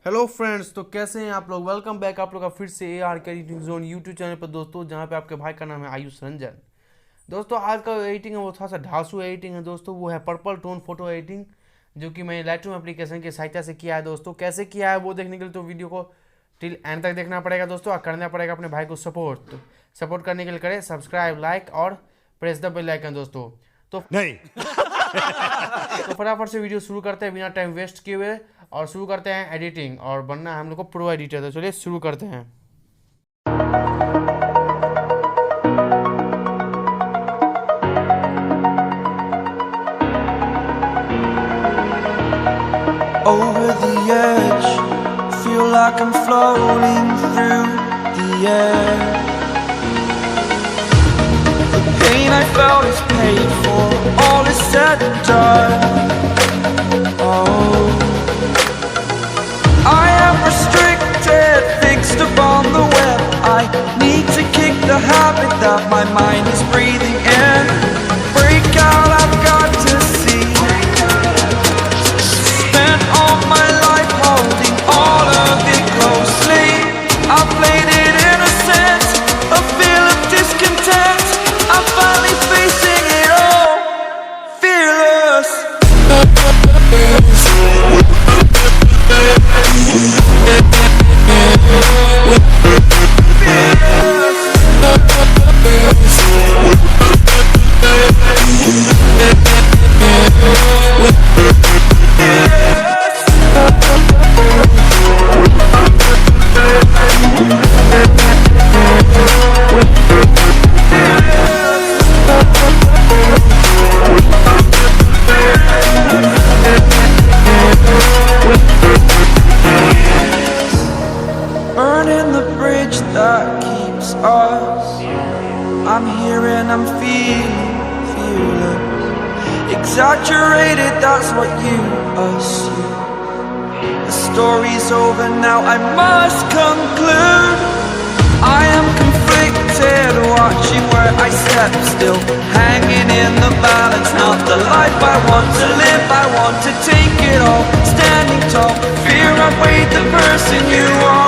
Hello friends, तो कैसे हैं आप लोग। वेलकम बैक आप लोग का फिर से ARK-Editing जोन यूट्यूब चैनल पर दोस्तों, जहां पे आपके भाई का नाम है आयुष रंजन। दोस्तों आज का एडिटिंग है वो थोड़ा सा ढांसू एडिटिंग है दोस्तों। वो है पर्पल टोन फोटो एडिटिंग, जो कि मैंने लाइटरूम एप्लीकेशन की सहायता से किया है दोस्तों। कैसे किया है वो देखने के लिए तो वीडियो को टिल एंड तक देखना पड़ेगा दोस्तों, और करना पड़ेगा अपने भाई को सपोर्ट। तो सपोर्ट करने के लिए करें सब्सक्राइब, लाइक और प्रेस द बेल आइकन दोस्तों। तो नहीं तो फटाफट से वीडियो शुरू करते हैं बिना टाइम वेस्ट किए हुए, और शुरू करते हैं एडिटिंग। और बनना है हम लोग को प्रो एडिटर। तो चलिए शुरू करते हैं। Over the edge, feel like I'm floating through the air. The pain I felt is paid for, all is said and done. Oh, I am restricted, fixed upon the web. I need to kick the habit that my mind is breathing in. Break out, I've got to see. Spent all my life holding all of it closely. I played it innocent, a feel of discontent. I'm finally facing it all, fearless. Burning the bridge that keeps us. I'm here and I'm feeling fearless. Exaggerated, that's what you assume. The story's over now, I must conclude. I am conflicted, watching where I step still, hanging in the balance. Not the life I want to live, I want to take it all. Standing tall, fear I weighed the person you are.